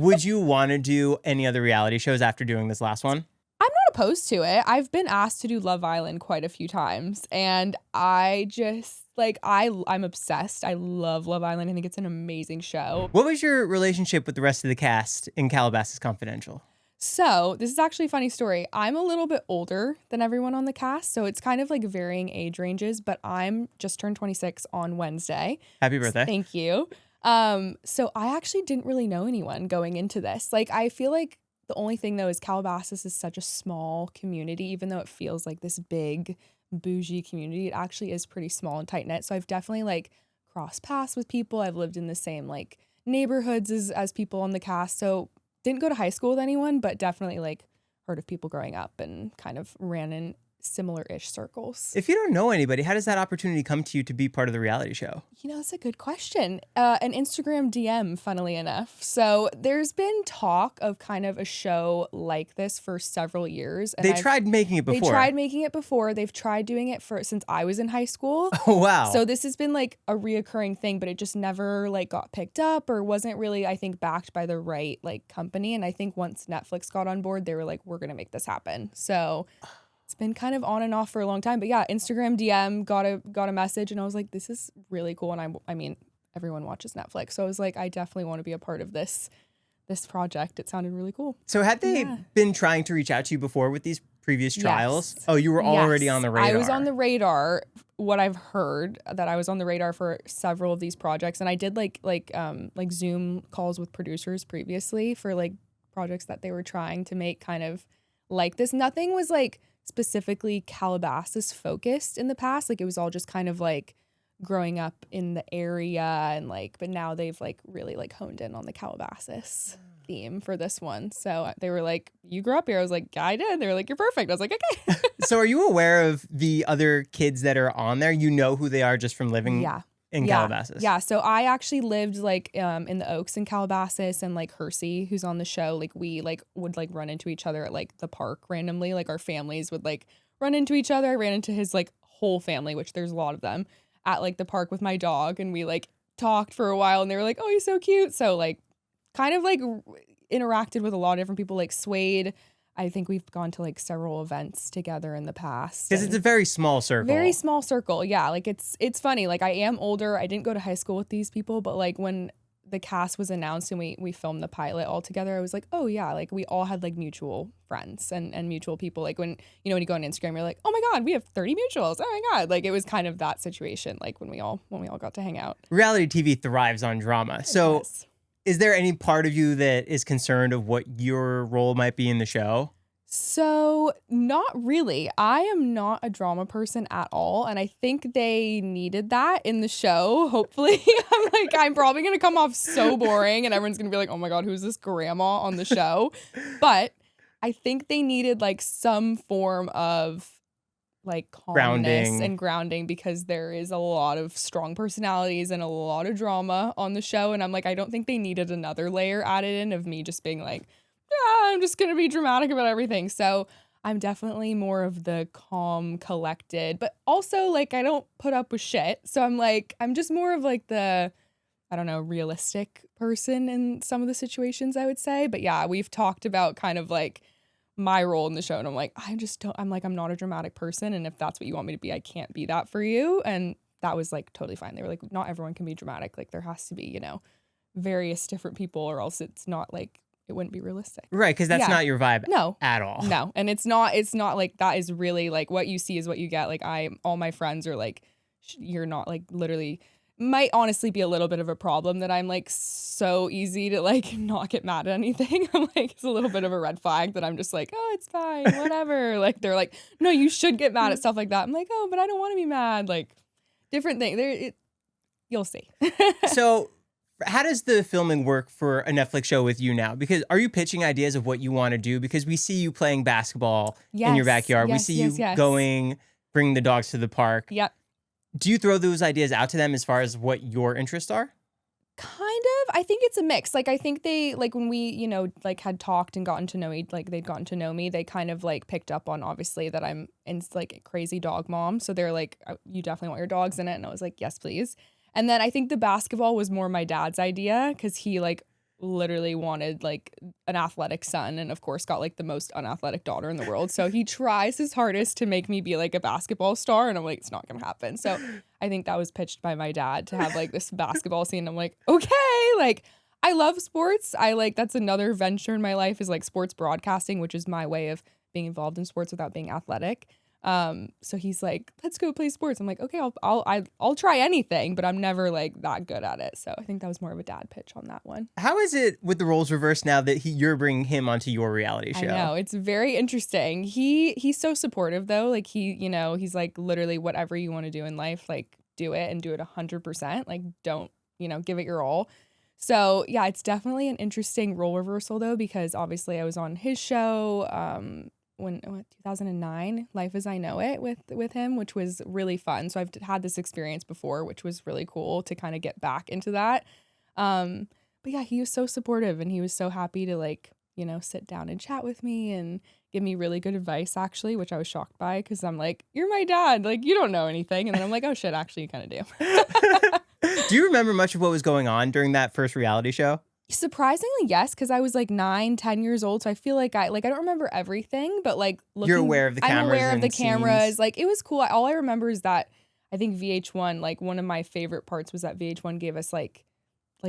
Would you want to do any other reality shows after doing this last one? I'm not opposed to it. I've been asked to do Love Island quite a few times, and I just I'm obsessed. I love Love Island. I think it's an amazing show. What was your relationship with the rest of the cast in Calabasas Confidential? So this is actually a funny story. I'm a little bit older than everyone on the cast, so it's kind of like varying age ranges, but I'm just turned 26 on Wednesday. Happy birthday. Thank you. So I actually didn't really know anyone going into this. Like, I feel like the only thing though is Calabasas is such a small community, even though it feels like this big bougie community, it actually is pretty small and tight knit. So I've definitely like crossed paths with people. I've lived in the same like neighborhoods as people on the cast. So didn't go to high school with anyone, but definitely like heard of people growing up and kind of ran in similar-ish circles. If you don't know anybody, how does that opportunity come to you to be part of the reality show? You know, that's a good question. An Instagram DM, funnily enough. So there's been talk of kind of a show like this for several years. And They tried making it before. They tried making it before. They've tried doing it since I was in high school. Oh, wow. So this has been like a reoccurring thing, but it just never like got picked up or wasn't really, I think, backed by the right like company. And I think once Netflix got on board, they were like, we're going to make this happen. So it's been kind of on and off for a long time, but yeah, Instagram DM got a message, and I was like, this is really cool. And I mean, everyone watches Netflix, so I was like, I definitely want to be a part of this project. It sounded really cool. So had they been trying to reach out to you before with these previous trials? Yes. Oh, you were already on the radar. I was on the radar. What I've heard, that I was on the radar for several of these projects, and I did like Zoom calls with producers previously for like projects that they were trying to make kind of like this. Nothing was like specifically Calabasas focused in the past. Like it was all just kind of like growing up in the area and like, but now they've like really like honed in on the Calabasas theme for this one. So they were like, you grew up here? I was like, yeah, I did. They were like, you're perfect. I was like, okay. So are you aware of the other kids that are on there? You know who they are just from living in Calabasas? Yeah. So I actually lived like in the Oaks in Calabasas, and like Hersey, who's on the show, like we like would like run into each other at like the park randomly. Like our families would like run into each other. I ran into his like whole family, which there's a lot of them, at like the park with my dog, and we like talked for a while, and they were like, oh, he's so cute. So like kind of like interacted with a lot of different people, like Suede. I think we've gone to like several events together in the past. Because it's a very small circle. Very small circle. Yeah. Like it's funny. Like I am older. I didn't go to high school with these people, but like when the cast was announced and we filmed the pilot all together, I was like, oh yeah, like we all had like mutual friends and mutual people. Like when you go on Instagram, you're like, oh my God, we have 30 mutuals. Oh my God. Like it was kind of that situation, like when we all got to hang out. Reality TV thrives on drama. So is there any part of you that is concerned of what your role might be in the show? So not really. I am not a drama person at all. And I think they needed that in the show. Hopefully. I'm probably going to come off so boring and everyone's going to be like, oh my God, who's this grandma on the show? But I think they needed like some form of like calmness and grounding, because there is a lot of strong personalities and a lot of drama on the show. And I'm like, I don't think they needed another layer added in of me just being like, yeah, I'm just going to be dramatic about everything. So I'm definitely more of the calm, collected, but also like I don't put up with shit. So I'm like, I'm just more of like the, I don't know, realistic person in some of the situations, I would say. But yeah, we've talked about kind of like my role in the show, and I'm like, I'm not a dramatic person. And if that's what you want me to be, I can't be that for you. And that was like totally fine. They were like, not everyone can be dramatic. Like there has to be, various different people, or else it's not like, it wouldn't be realistic. Right, because that's not your vibe at all. No, and it's not like that is really like what you see is what you get. Like all my friends are like, you're not like literally, might honestly be a little bit of a problem that I'm like so easy to like not get mad at anything. I'm like, it's a little bit of a red flag that I'm just like, oh, it's fine, whatever. Like they're like, no, you should get mad at stuff like that. I'm like, oh, but I don't want to be mad. Like different thing. You'll see. So how does the filming work for a Netflix show with you now? Because are you pitching ideas of what you want to do? Because we see you playing basketball in your backyard. We see you going, bringing the dogs to the park. Yep. Do you throw those ideas out to them as far as what your interests are? Kind of. I think it's a mix. Like, I think they, like, when we, like, had talked and gotten to know me, like, they'd gotten to know me, they kind of, like, picked up on, obviously, that I'm, like, a crazy dog mom. So they're like, you definitely want your dogs in it? And I was like, yes, please. And then I think the basketball was more my dad's idea, because he, like, literally wanted like an athletic son, and of course got like the most unathletic daughter in the world. So he tries his hardest to make me be like a basketball star, and I'm like, it's not gonna happen. So I think that was pitched by my dad to have like this basketball scene. I'm like, okay, like I love sports. I like, that's another venture in my life, is like sports broadcasting, which is my way of being involved in sports without being athletic. So he's like, let's go play sports. I'm like, okay, I'll try anything, but I'm never like that good at it. So I think that was more of a dad pitch on that one. How is it with the roles reversed now that you're bringing him onto your reality show? I know, it's very interesting. He's so supportive though. Like he's like, literally whatever you want to do in life, like do it and do it 100%. Like don't, give it your all. So yeah, it's definitely an interesting role reversal though, because obviously I was on his show, 2009, Life as I Know It with him, which was really fun. So I've had this experience before, which was really cool to kind of get back into that. But yeah, he was so supportive, and he was so happy to like, sit down and chat with me and give me really good advice actually, which I was shocked by, because I'm like, you're my dad, like you don't know anything. And then I'm like, oh shit, actually you kind of do. Do you remember much of what was going on during that first reality show? Surprisingly, yes, because I was like 9-10 years old, so I feel like I don't remember everything, but like looking, you're aware of the cameras. I'm aware of the cameras. Scenes. Like it was cool. All I remember is that I think VH1, like one of my favorite parts was that VH1 gave us like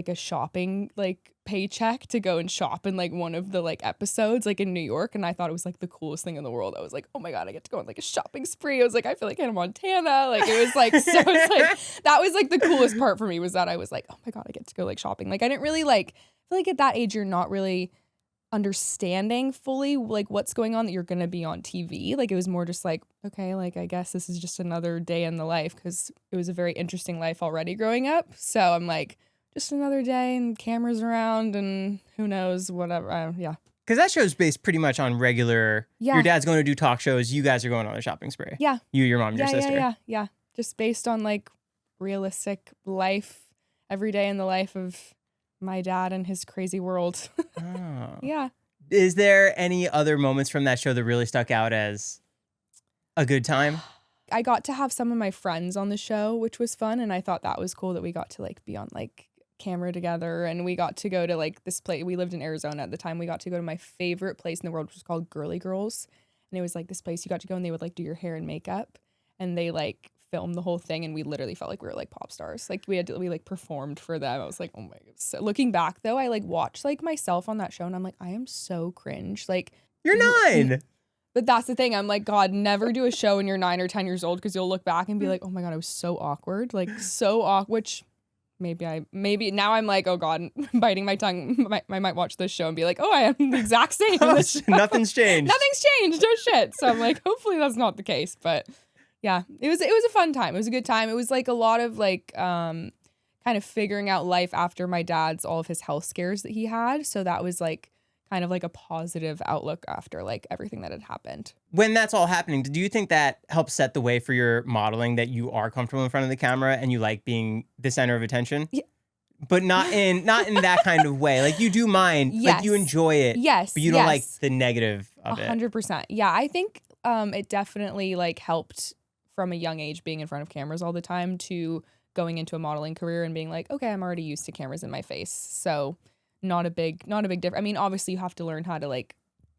a shopping like paycheck to go and shop in like one of the like episodes like in New York, and I thought it was like the coolest thing in the world. I was like, oh my god, I get to go on like a shopping spree. I was like, I feel like Hannah Montana. Like it was like so it's like that was like the coolest part for me, was that I was like, oh my god, I get to go like shopping. Like I didn't really like, I feel like at that age you're not really understanding fully like what's going on, that you're gonna be on TV. Like it was more just like, okay, like I guess this is just another day in the life, because it was a very interesting life already growing up. So I'm like, just another day and cameras around and who knows, whatever. Yeah. Because that show's based pretty much on regular, your dad's going to do talk shows, you guys are going on a shopping spree. Yeah. You, your mom, your sister. Yeah. Just based on like realistic life, every day in the life of my dad and his crazy world. Oh. Yeah. Is there any other moments from that show that really stuck out as a good time? I got to have some of my friends on the show, which was fun. And I thought that was cool that we got to like be on like camera together, and we got to go to like this place. We lived in Arizona at the time. We got to go to my favorite place in the world, which was called Girly Girls. And it was like this place you got to go, and they would like do your hair and makeup, and they like filmed the whole thing. And we literally felt like we were like pop stars. Like we like performed for them. I was like, oh my god. So looking back though, I like watched like myself on that show, and I'm like, I am so cringe. Like you're 9. But that's the thing. I'm like, God, never do a show when you're 9 or 10 years old, because you'll look back and be like, oh my God, I was so awkward. Like so awkward, which maybe now I'm like, oh God, biting my tongue. I might watch this show and be like, oh, I am the exact same. Nothing's changed. Nothing's changed. No shit. So I'm like, hopefully that's not the case. But yeah, it was a fun time. It was a good time. It was like a lot of like kind of figuring out life after my dad's all of his health scares that he had. So that was like kind of like a positive outlook after like everything that had happened. When that's all happening, do you think that helps set the way for your modeling, that you are comfortable in front of the camera and you like being the center of attention? Yeah. But not in that kind of way. Like you do mind, yes. Like you enjoy it. Yes. But you don't like the negative of 100%. Yeah, I think it definitely like helped from a young age, being in front of cameras all the time, to going into a modeling career and being like, okay, I'm already used to cameras in my face. So not a big difference. I mean, obviously you have to learn how to like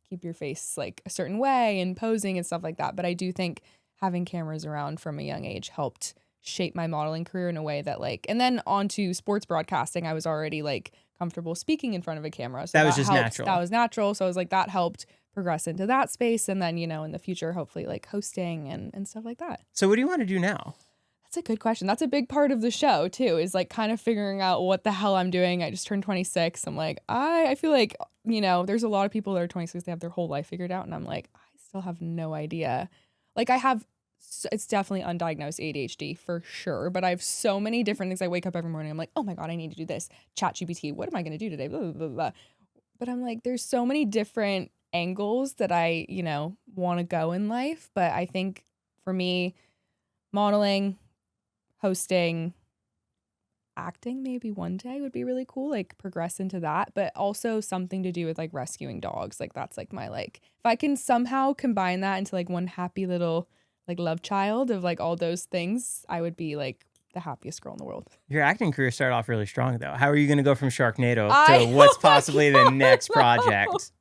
keep your face like a certain way and posing and stuff like that. But I do think having cameras around from a young age helped shape my modeling career in a way that like, and then onto sports broadcasting, I was already like comfortable speaking in front of a camera. So that was just natural. That was natural. So I was like, that helped progress into that space. And then, in the future, hopefully like hosting and stuff like that. So what do you want to do now? That's a good question. That's a big part of the show too, is like kind of figuring out what the hell I'm doing. I just turned 26. I'm like, I feel like, there's a lot of people that are 26, they have their whole life figured out. And I'm like, I still have no idea. Like it's definitely undiagnosed ADHD for sure. But I have so many different things. I wake up every morning. I'm like, oh my God, I need to do this. ChatGPT, what am I going to do today? Blah, blah, blah, blah. But I'm like, there's so many different angles that I, want to go in life. But I think for me, modeling, hosting, acting maybe one day would be really cool, like progress into that, but also something to do with like rescuing dogs. Like that's like my like, if I can somehow combine that into like one happy little like love child of like all those things, I would be like the happiest girl in the world. Your acting career started off really strong, though. How are you going to go from Sharknado to what's possibly the next project?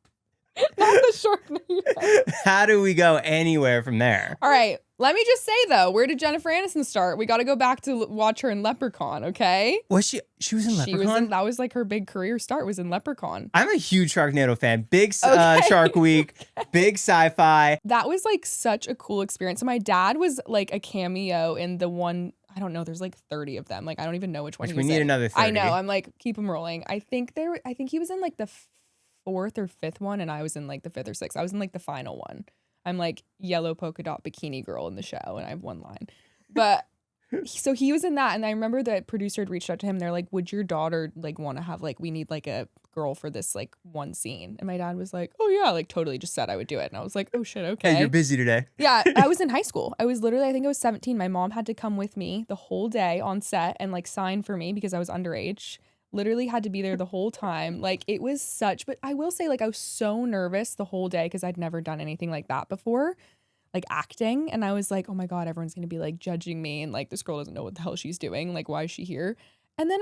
Not the Sharknado. How do we go anywhere from there? All right. Let me just say, though, where did Jennifer Aniston start? We got to go back to watch her in Leprechaun, okay? Was she was in Leprechaun? That was like her big career start, was in Leprechaun. I'm a huge Sharknado fan. Big Shark Week, big sci-fi. That was like such a cool experience. So my dad was like a cameo in the one, I don't know, there's like 30 of them. Like, I don't even know which one he was in. We need another 30. I know. I'm like, keep them rolling. I think he was in like the 4th or 5th one, and I was in like the 5th or 6th. I was in like the final one. I'm like yellow polka dot bikini girl in the show, and I have one line. But so he was in that, and I remember the producer had reached out to him. They're like, would your daughter like want to have like, we need like a girl for this like one scene? And my dad was like, oh yeah, like totally just said I would do it. And I was like, oh shit, okay. Hey, you're busy today. Yeah, I was in high school. I was literally, I think I was 17. My mom had to come with me the whole day on set and like sign for me because I was underage. Literally had to be there the whole time. Like, it was such, but I will say, like, I was so nervous the whole day because I'd never done anything like that before, like acting. And I was like, oh my God, everyone's going to be like judging me. And like, this girl doesn't know what the hell she's doing. Like, why is she here? And then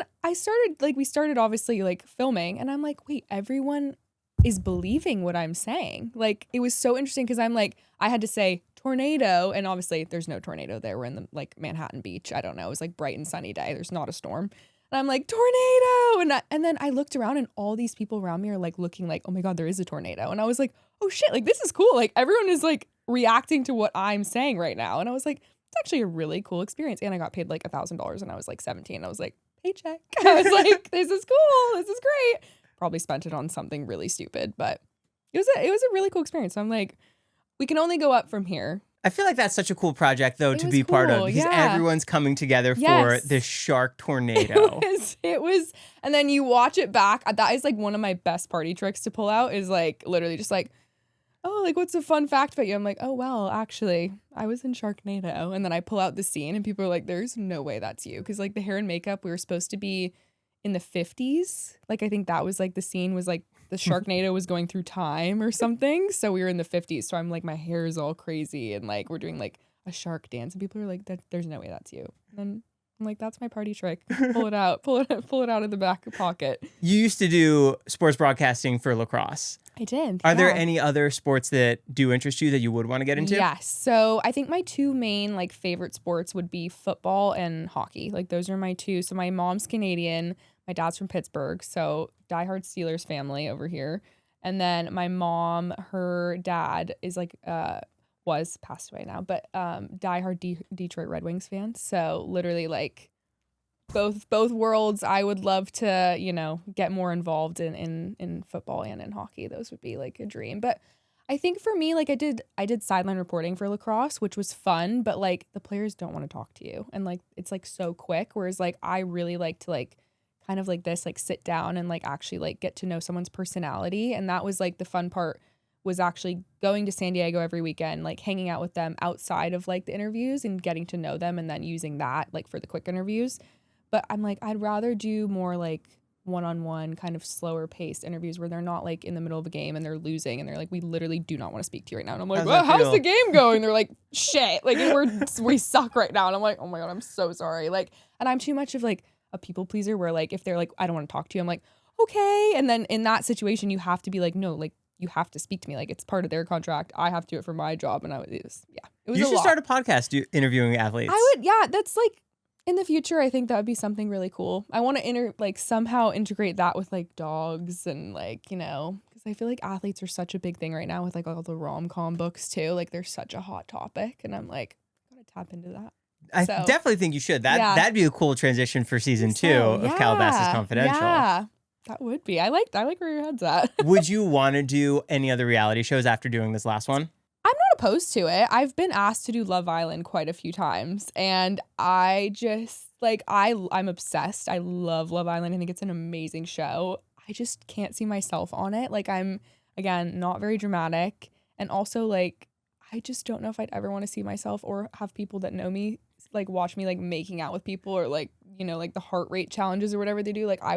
we started obviously like filming, and I'm like, wait, everyone is believing what I'm saying. Like, it was so interesting because I'm like, I had to say tornado, and obviously there's no tornado there. We're in the like Manhattan Beach. I don't know. It was like bright and sunny day. There's not a storm. And I'm like, tornado. And then I looked around, and all these people around me are like looking like, oh my God, there is a tornado. And I was like, oh shit, like this is cool. Like everyone is like reacting to what I'm saying right now. And I was like, it's actually a really cool experience. And I got paid like $1,000 when I was like 17. I was like, paycheck. I was like, this is cool. This is great. Probably spent it on something really stupid, but it was a really cool experience. So I'm like, we can only go up from here. I feel like that's such a cool project, though, to be part of, because everyone's coming together for this shark tornado. It was, and then you watch it back. That is like one of my best party tricks to pull out, is like literally just like, oh, like what's a fun fact about you? I'm like, oh, well, actually, I was in Sharknado. And then I pull out the scene, and people are like, there's no way that's you. Because like the hair and makeup, we were supposed to be in the 50s. Like, I think that was like the scene was like, the Sharknado was going through time or something. So we were in the 50s. So I'm like, my hair is all crazy. And like, we're doing like a shark dance. And people are like, there's no way that's you. And then I'm like, that's my party trick. Pull it out. Pull it out of the back pocket. You used to do sports broadcasting for lacrosse. I did. Are there any other sports that do interest you that you would want to get into? Yes. So I think my two main like favorite sports would be football and hockey. Like those are my two. So my mom's Canadian. My dad's from Pittsburgh, so diehard Steelers family over here. And then my mom, her dad is like, was passed away now, but diehard Detroit Red Wings fan. So literally like both worlds. I would love to, you know, get more involved in football and in hockey. Those would be like a dream. But I think for me, like I did sideline reporting for lacrosse, which was fun, but like the players don't want to talk to you, and like it's like so quick. Whereas like I really like to like kind of like this, like sit down and like actually like get to know someone's personality. And that was like the fun part, was actually going to San Diego every weekend, like hanging out with them outside of like the interviews and getting to know them, and then using that like for the quick interviews. But I'm like, I'd rather do more like one-on-one kind of slower paced interviews where they're not like in the middle of a game and they're losing and they're like, we literally do not want to speak to you right now. And I'm like, well, how's the game going? They're like, shit, like we suck right now. And I'm like, oh my God, I'm so sorry. Like, and I'm too much of like a people pleaser where like if they're like, I don't want to talk to you, I'm like, okay. And then in that situation you have to be like, no, like you have to speak to me, like it's part of their contract. I have to do it for my job. And it was you should start a podcast interviewing athletes. I would, yeah, that's like in the future. I think that would be something really cool. I want to like somehow integrate that with like dogs and like, you know, because I feel like athletes are such a big thing right now with like all the rom-com books too. Like they're such a hot topic, and I'm like, I gotta tap into that. I definitely think you should. That'd be a cool transition for season 2 of Calabasas Confidential. Yeah, that would be. I like where your head's at. Would you want to do any other reality shows after doing this last one? I'm not opposed to it. I've been asked to do Love Island quite a few times, and I just like I'm obsessed. I love Love Island. I think it's an amazing show. I just can't see myself on it. Like I'm, again, not very dramatic, and also like I just don't know if I'd ever want to see myself or have people that know me like watch me like making out with people, or like, you know, like the heart rate challenges or whatever they do. Like I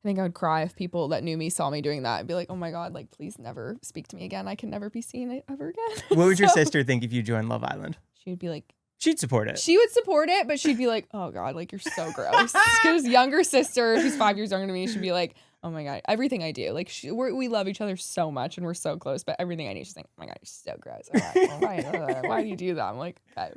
think I would cry if people that knew me saw me doing that and be like, oh my God, like please never speak to me again. I can never be seen ever again. What would your sister think if you joined Love Island? She would be like, She'd support it. She would support it, but she'd be like, oh God, like you're so gross. Because younger sister, who's 5 years younger than me, she'd be like, oh my God, everything I do. Like we love each other so much and we're so close, but everything I do, she's like, oh my God, you're so gross. I'm like, why do you do that? I'm like, okay.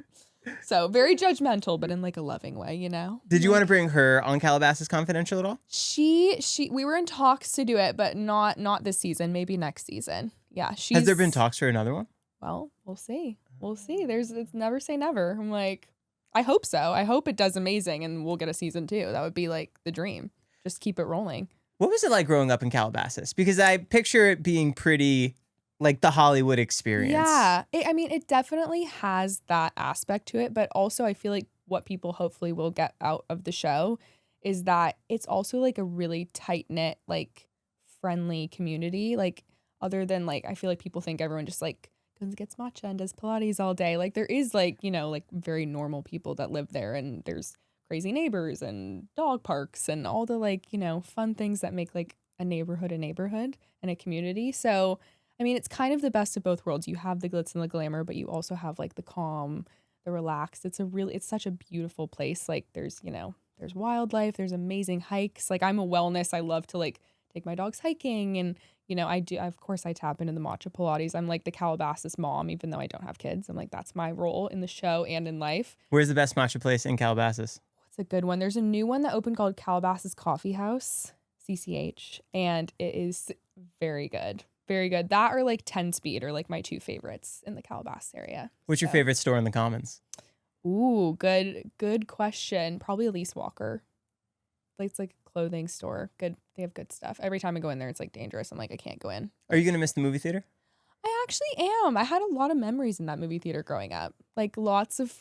So very judgmental, but in like a loving way, you know? Did you want to bring her on Calabasas Confidential at all? We were in talks to do it, but not this season, maybe next season. Yeah. Has there been talks for another one? Well, we'll see. We'll see. It's never say never. I'm like, I hope so. I hope it does amazing and we'll get a season 2. That would be like the dream. Just keep it rolling. What was it like growing up in Calabasas? Because I picture it being pretty like the Hollywood experience. Yeah. It definitely has that aspect to it, but also I feel like what people hopefully will get out of the show is that it's also like a really tight-knit, like friendly community. Like other than like, I feel like people think everyone just like gets matcha and does Pilates all day. Like there is like, like very normal people that live there and there's crazy neighbors and dog parks and all the like, fun things that make like a neighborhood and a community. So, it's kind of the best of both worlds. You have the glitz and the glamour, but you also have like the calm, the relaxed. It's such a beautiful place. Like there's wildlife, there's amazing hikes. Like I'm a wellness. I love to like take my dogs hiking and of course I tap into the matcha Pilates. I'm like the Calabasas mom, even though I don't have kids. I'm like, that's my role in the show and in life. Where's the best matcha place in Calabasas? What's a good one? There's a new one that opened called Calabasas Coffee House, CCH, and it is very good. Very good. That or like 10 Speed are like my 2 favorites in the Calabasas area. What's your favorite store in the Commons? Ooh, good question. Probably Elise Walker. It's like a clothing store. Good. They have good stuff. Every time I go in there, it's like dangerous. I'm like, I can't go in. Are you going to miss the movie theater? I actually am. I had a lot of memories in that movie theater growing up. Like lots of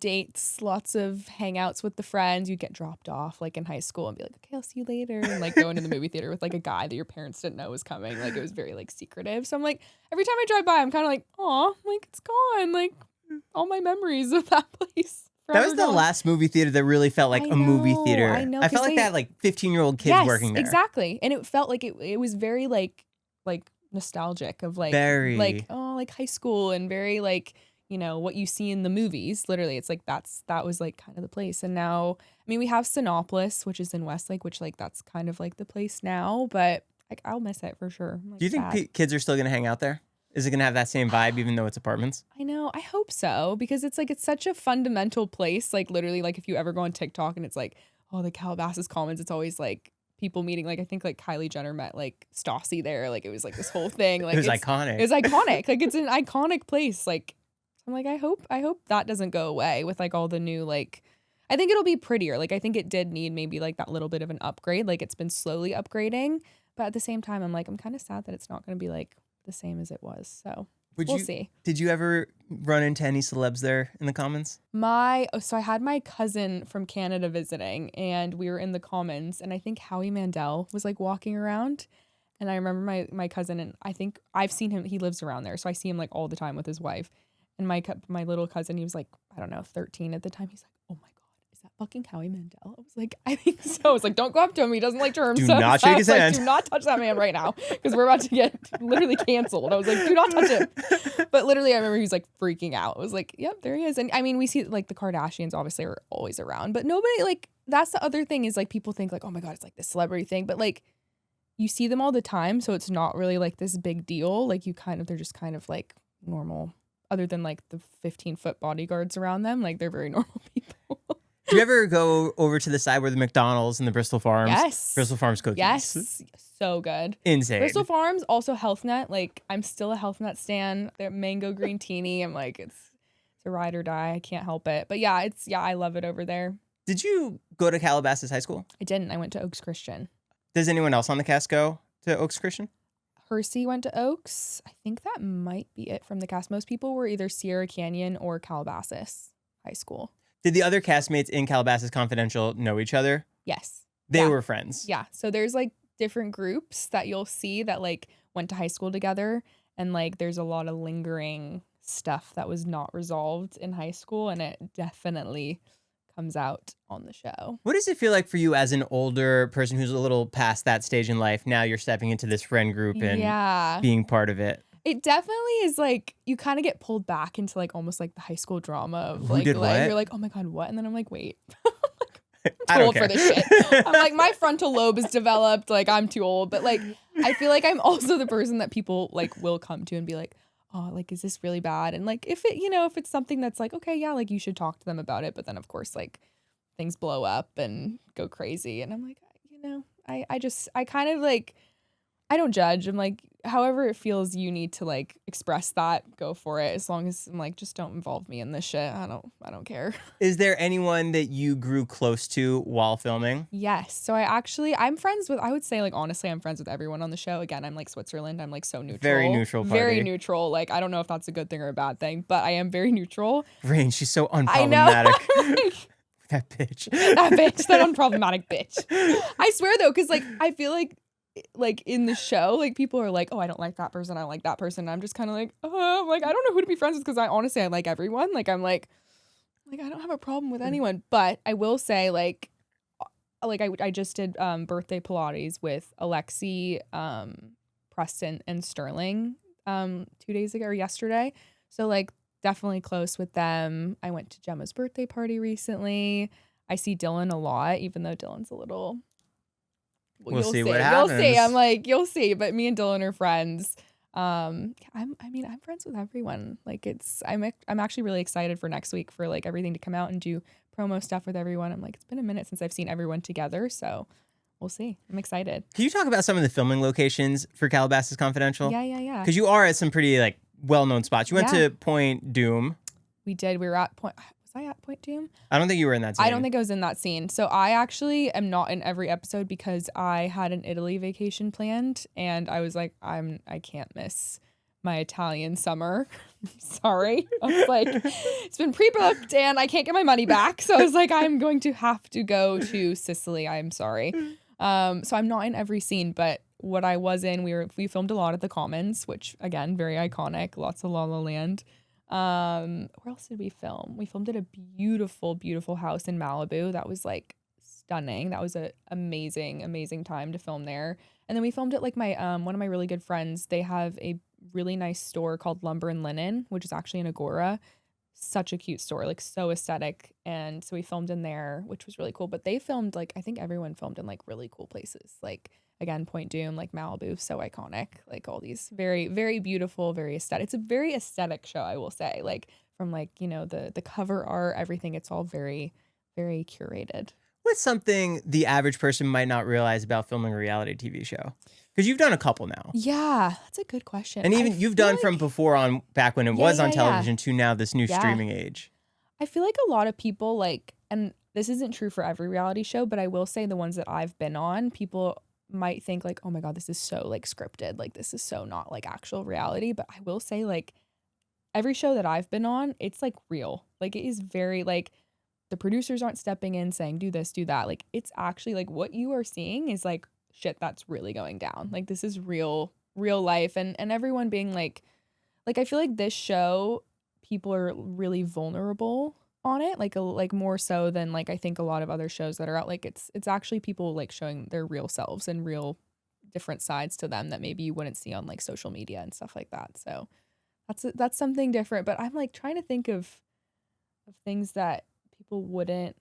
dates, lots of hangouts with the friends. You'd get dropped off like in high school and be like, okay, I'll see you later. And like go into the movie theater with like a guy that your parents didn't know was coming. Like it was very like secretive. So I'm like, every time I drive by, I'm kind of like, aw, like it's gone. Like all my memories of that place. That was the last movie theater that really felt like a movie theater. I know. I felt like they had like 15-year-old kids working there. Exactly. And it felt like it was very like nostalgic of like very like high school and very like what you see in the movies. Literally, it's like that was like kind of the place. And now we have Sinopolis, which is in Westlake, which like that's kind of like the place now, but like I'll miss it for sure. Like, do you think kids are still gonna hang out there? Is it gonna have that same vibe even though it's apartments? I know. I hope so, because it's like it's such a fundamental place. Like literally, like if you ever go on TikTok and it's like, oh, the Calabasas Commons, it's always like people meeting. Like I think like Kylie Jenner met like Stassi there. Like it was like this whole thing. Like it was iconic. It was iconic. Like it's an iconic place. Like I'm like, I hope that doesn't go away with like all the new like. I think it'll be prettier. Like I think it did need maybe like that little bit of an upgrade. Like it's been slowly upgrading, but at the same time, I'm like, I'm kind of sad that it's not going to be like the same as it was. So we'll see. Did you ever run into any celebs there in the Commons? So I had my cousin from Canada visiting and we were in the Commons and I think Howie Mandel was like walking around and I remember my cousin, and I think I've seen him, he lives around there. So I see him like all the time with his wife, and my little cousin, he was like, I don't know, 13 at the time. He's like, oh my God, is that fucking Howie Mandel? I was like, I think so. I was like, don't go up to him. He doesn't like germs. Do not shake his hand. Do not touch that man right now because we're about to get literally canceled. I was like, do not touch him. But literally, I remember he was like freaking out. I was like, yep, there he is. And we see like the Kardashians obviously are always around, but nobody like, that's the other thing is like people think like, oh my God, it's like this celebrity thing. But like you see them all the time. So it's not really like this big deal. Like they're just kind of like normal, other than like the 15-foot bodyguards around them. Like they're very normal people. Do you ever go over to the side where the McDonald's and the Bristol Farms? Yes. Bristol Farms cookies. Yes. So good. Insane. Bristol Farms, also Health Net. Like I'm still a Health Net stan. Their mango green teeny. I'm like, it's a ride or die. I can't help it. But yeah, I love it over there. Did you go to Calabasas High School? I didn't. I went to Oaks Christian. Does anyone else on the cast go to Oaks Christian? Hersey went to Oaks. I think that might be it from the cast. Most people were either Sierra Canyon or Calabasas High School. Did the other castmates in Calabasas Confidential know each other? Yes. They were friends. Yeah. So there's like different groups that you'll see that like went to high school together, and like there's a lot of lingering stuff that was not resolved in high school, and it definitely comes out on the show. What does it feel like for you as an older person who's a little past that stage in life? Now you're stepping into this friend group and being part of it. It definitely is like you kind of get pulled back into like almost like the high school drama of Who like, did what? You're like, oh my God, what? And then I'm like, wait. I too don't old care. for this shit. I'm like, my frontal lobe is developed. Like, I'm too old. But like, I feel like I'm also the person that people like will come to and be like, oh, like, is this really bad? And like, if it, if it's something that's like, okay, yeah, like you should talk to them about it. But then of course, like things blow up and go crazy. And I'm like, I kind of like, I don't judge. I'm like, however it feels, you need to like express that, go for it. As long as I'm like, just don't involve me in this shit. I don't care. Is there anyone that you grew close to while filming? Yes. So I'm friends with, I would say like, honestly, I'm friends with everyone on the show. Again, I'm like Switzerland. I'm like so neutral. Very neutral party. Very neutral. Like, I don't know if that's a good thing or a bad thing, but I am very neutral. Raine, she's so unproblematic. I know. That bitch. That unproblematic bitch. I swear though, because like, I feel like in the show, like people are like, oh, I don't like that person, I don't like that person. And I'm just kind of like, like I don't know who to be friends with because I honestly like everyone. Like I'm like I don't have a problem with anyone. But I will say like I just did birthday Pilates with Alexi, Preston, and Sterling 2 days ago or yesterday. So like definitely close with them. I went to Gemma's birthday party recently. I see Dylan a lot, even though Dylan's a little. We'll see what happens. You'll see. I'm like, you'll see. But me and Dylan are friends. I'm friends with everyone. Like I'm actually really excited for next week for like everything to come out and do promo stuff with everyone. I'm like, it's been a minute since I've seen everyone together. So we'll see. I'm excited. Can you talk about some of the filming locations for Calabasas Confidential? Yeah. Because you are at some pretty like well-known spots. You went to Point Doom. We did. We were at Point. Was I at Point Doom? I don't think you were in that scene. I don't think I was in that scene. So I actually am not in every episode because I had an Italy vacation planned and I was like, I can't miss my Italian summer. Sorry. I was like, it's been pre-booked and I can't get my money back. So I was like, I'm going to have to go to Sicily. I'm sorry. So I'm not in every scene, but what I was in, we filmed a lot at the Commons, which again, very iconic, lots of La La Land. Where else did we film? We filmed at a beautiful, beautiful house in Malibu. That was like stunning. That was an amazing, amazing time to film there. And then we filmed at like my one of my really good friends. They have a really nice store called Lumber and Linen, which is actually in Agora. Such a cute store, like so aesthetic. And so we filmed in there, which was really cool. But they filmed like, I think everyone filmed in like really cool places. Like again, Point Doom, like Malibu, so iconic. Like all these very, very beautiful, very aesthetic. It's a very aesthetic show, I will say. Like from like, the cover art, everything. It's all very, very curated. What's something the average person might not realize about filming a reality TV show? Because you've done a couple now. Yeah, that's a good question. And even you've done from before on back when it was on television to now this new streaming age. I feel like a lot of people like, and this isn't true for every reality show, but I will say the ones that I've been on, people might think like, oh my God, this is so like scripted. Like this is so not like actual reality. But I will say like every show that I've been on, it's like real. Like it is very like the producers aren't stepping in saying do this, do that. Like it's actually like what you are seeing is like shit that's really going down. Like this is real life. And everyone being like I feel like this show, people are really vulnerable on it, like more so than like I think a lot of other shows that are out. Like it's actually people like showing their real selves and real different sides to them that maybe you wouldn't see on like social media and stuff like that. So that's something different. But I'm like trying to think of things that people wouldn't.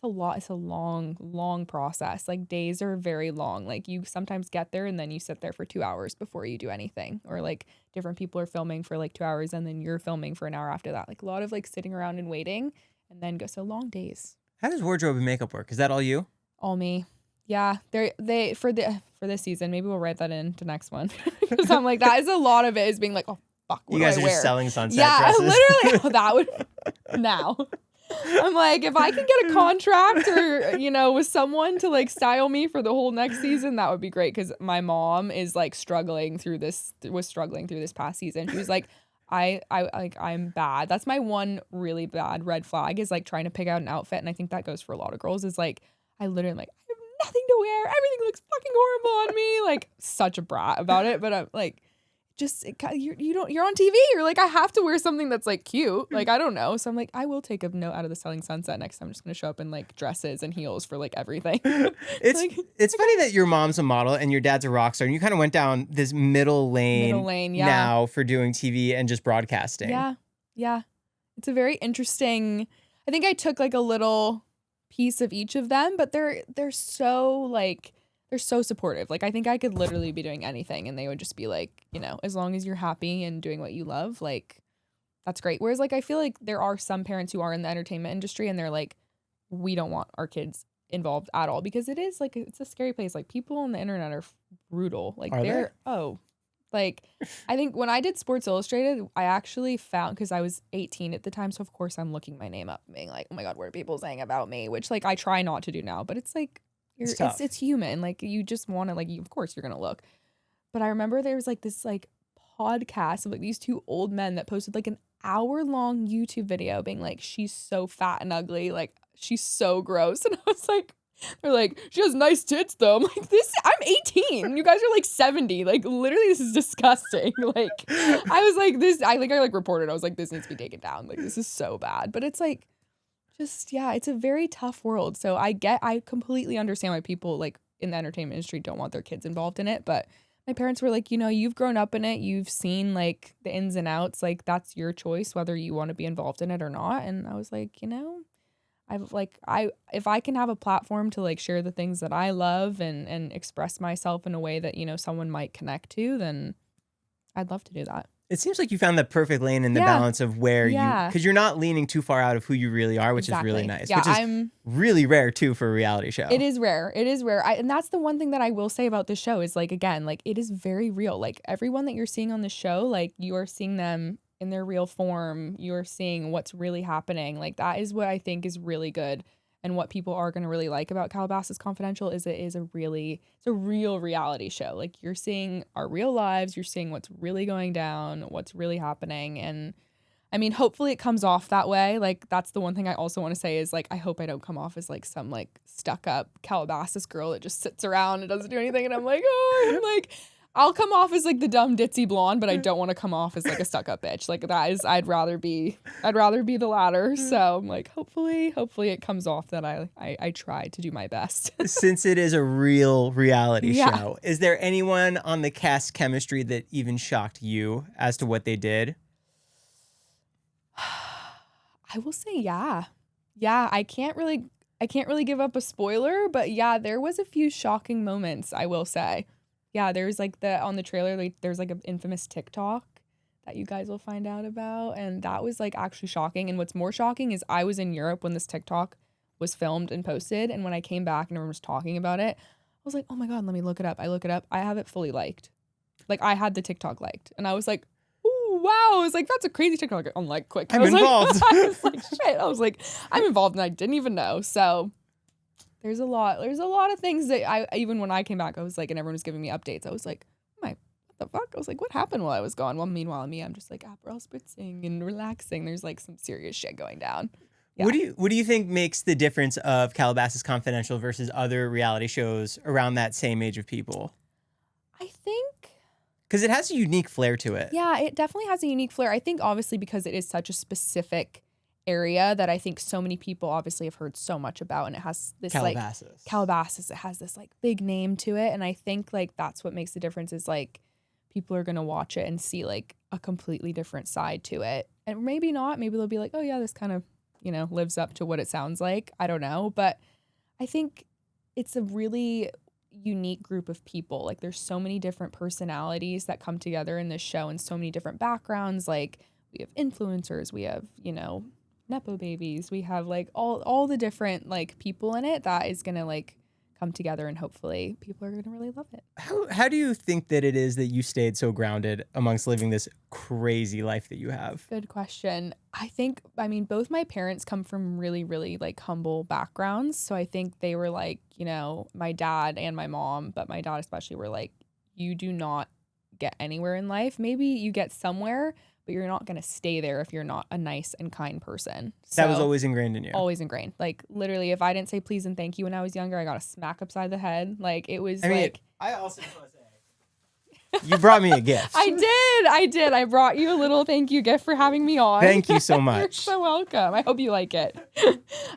It's a long process. Like days are very long. Like you sometimes get there and then you sit there for 2 hours before you do anything, or like different people are filming for like 2 hours and then you're filming for an hour after that. Like a lot of like sitting around and waiting and then go. So long days. How does wardrobe and makeup work? Is that all you? All me. Yeah. They for this season, maybe we'll write that into next one. Because I'm like, that is a lot of it is being like, oh fuck, what you guys do I are wear? just selling sunset yeah, dresses. Literally. That would now. I'm like, if I could get a contract or, with someone to like style me for the whole next season, that would be great. Cause my mom is like struggling through this past season. She was like, I'm bad. That's my one really bad red flag is like trying to pick out an outfit. And I think that goes for a lot of girls is like, I literally like, I have nothing to wear. Everything looks fucking horrible on me. Like such a brat about it. But I'm like, you're on TV. You're like, I have to wear something that's like cute. Like, I don't know. So I'm like, I will take a note out of the Selling Sunset next time. I'm just going to show up in like dresses and heels for like everything. It's funny that your mom's a model and your dad's a rock star and you kind of went down this middle lane now for doing TV and just broadcasting. Yeah. Yeah. It's a very interesting, I think I took like a little piece of each of them, but they're so like, they're so supportive. Like, I think I could literally be doing anything and they would just be like, you know, as long as you're happy and doing what you love, like, that's great. Whereas, like, I feel like there are some parents who are in the entertainment industry and they're like, we don't want our kids involved at all because it is like, it's a scary place. Like, people on the internet are brutal. Like, like, I think when I did Sports Illustrated, I actually found, because I was 18 at the time, so of course I'm looking my name up and being like, oh my God, what are people saying about me? Which, like, I try not to do now, but it's like, it's human. Like, you just want to, like, of course you're gonna look. But I remember there was like this like podcast of like these two old men that posted like an hour-long YouTube video being like, she's so fat and ugly, like she's so gross. And I was like, they're like, she has nice tits though. I'm like, I'm 18. You guys are like 70. Like, literally, this is disgusting. Like, I was like, I reported, I was like, this needs to be taken down. Like, this is so bad. But it's like, it's a very tough world. So I completely understand why people like in the entertainment industry don't want their kids involved in it. But my parents were like, you know, you've grown up in it. You've seen like the ins and outs. Like, that's your choice, whether you want to be involved in it or not. And I was like, you know, if I can have a platform to like share the things that I love and express myself in a way that, you know, someone might connect to, then I'd love to do that. It seems like you found the perfect lane in the balance of where because you're not leaning too far out of who you really are, which is really nice. Yeah, which is really rare too for a reality show. It is rare. And that's the one thing that I will say about this show is like, again, like it is very real. Like everyone that you're seeing on the show, like you are seeing them in their real form. You're seeing what's really happening. Like that is what I think is really good. And what people are going to really like about Calabasas Confidential is it's a real reality show. Like you're seeing our real lives, you're seeing what's really going down, what's really happening. And I mean, hopefully it comes off that way. Like that's the one thing I also want to say is like, I hope I don't come off as like some like stuck up Calabasas girl that just sits around and doesn't do anything. And I'm like, I'll come off as like the dumb ditzy blonde, but I don't want to come off as like a stuck up bitch. Like that is, I'd rather be the latter. So I'm like, hopefully it comes off that I try to do my best. Since it is a real reality show, is there anyone on the cast chemistry that even shocked you as to what they did? I will say, yeah. I can't really give up a spoiler, but yeah, there was a few shocking moments, I will say. Yeah, there's like on the trailer, like there's like an infamous TikTok that you guys will find out about. And that was like actually shocking. And what's more shocking is I was in Europe when this TikTok was filmed and posted. And when I came back and everyone was talking about it, I was like, oh my God, let me look it up. I look it up. I have it fully liked. Like I had the TikTok liked. And I was like, ooh, wow. I was like, that's a crazy TikTok. I'm like, quick. I'm involved. I was like, shit. I was like, I'm involved and I didn't even know. So there's a lot of things that even when I came back, I was like, and everyone was giving me updates. I was like, what the fuck? I was like, what happened while I was gone? Well, meanwhile, I'm just like Aperol spritzing and relaxing. There's like some serious shit going down. Yeah. What do you think makes the difference of Calabasas Confidential versus other reality shows around that same age of people? I think because it has a unique flair to it. Yeah, it definitely has a unique flair. I think obviously because it is such a specific area that I think so many people obviously have heard so much about, and it has this Calabasas, it has this like big name to it, and I think like that's what makes the difference is like people are gonna watch it and see like a completely different side to it, and maybe not, maybe they'll be like, oh yeah, this kind of, you know, lives up to what it sounds like. I don't know, but I think it's a really unique group of people. Like there's so many different personalities that come together in this show and so many different backgrounds. Like we have influencers, we have, you know, Nepo babies, we have like all the different like people in it that is gonna like come together, and hopefully people are gonna really love it. How do you think that it is that you stayed so grounded amongst living this crazy life that you have? Good question. I mean both my parents come from really, really like humble backgrounds, so I think they were like, you know, my dad and my mom, but my dad especially, were like, you do not get anywhere in life. Maybe you get somewhere, but you're not going to stay there if you're not a nice and kind person. So, that was always ingrained in you. Always ingrained. Like literally, if I didn't say please and thank you when I was younger, I got a smack upside the head. Like it was I mean, I also just want to You brought me a gift. I did. I brought you a little thank you gift for having me on. Thank you so much. You're so welcome. I hope you like it.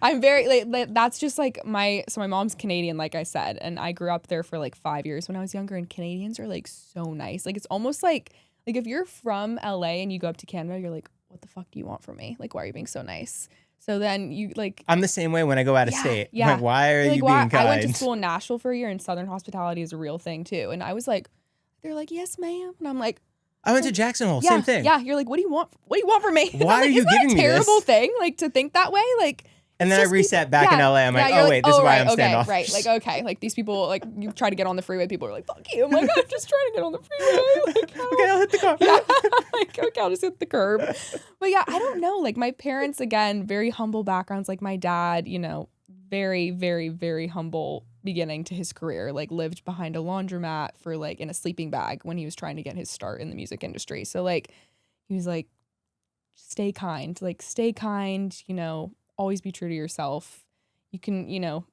I'm very like that's just like my mom's Canadian, like I said, and I grew up there for like 5 years when I was younger, and Canadians are like so nice. Like it's almost like if you're from LA and you go up to Canada, you're like, what the fuck do you want from me? Like, why are you being so nice? So then you like... I'm the same way when I go out of state. Yeah. Like, why are you being kind? I went to school in Nashville for a year, and Southern hospitality is a real thing too. And I was like, they're like, yes, ma'am. And I'm like... I went to Jackson Hole, same thing. Yeah, you're like, what do you want? What do you want from me? Why are you giving me this? Isn't that a terrible thing, like, to think that way? Like... And then I reset back in LA. I'm like, oh, wait, this is why I'm standoffish. Right, like, okay. Like, these people, like, you try to get on the freeway, people are like, fuck you. I'm like, I'm just trying to get on the freeway. Like, okay, I'll hit the car. Yeah, like, okay, I'll just hit the curb. But yeah, I don't know. Like, my parents, again, very humble backgrounds. Like, my dad, you know, very, very, very humble beginning to his career. Like, lived behind a laundromat for, like, in a sleeping bag when he was trying to get his start in the music industry. So, like, he was like, stay kind, you know, always be true to yourself. You can, you know,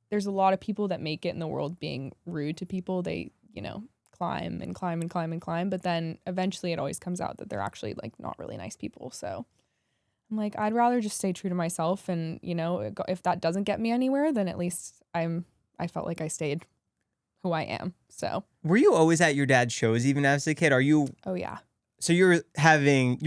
there's a lot of people that make it in the world being rude to people. They, you know, climb and climb and climb and climb. But then eventually it always comes out that they're actually like not really nice people. So I'm like, I'd rather just stay true to myself. And, you know, if that doesn't get me anywhere, then at least I felt like I stayed who I am. So. Were you always at your dad's shows even as a kid? Are you? Oh, yeah. So you're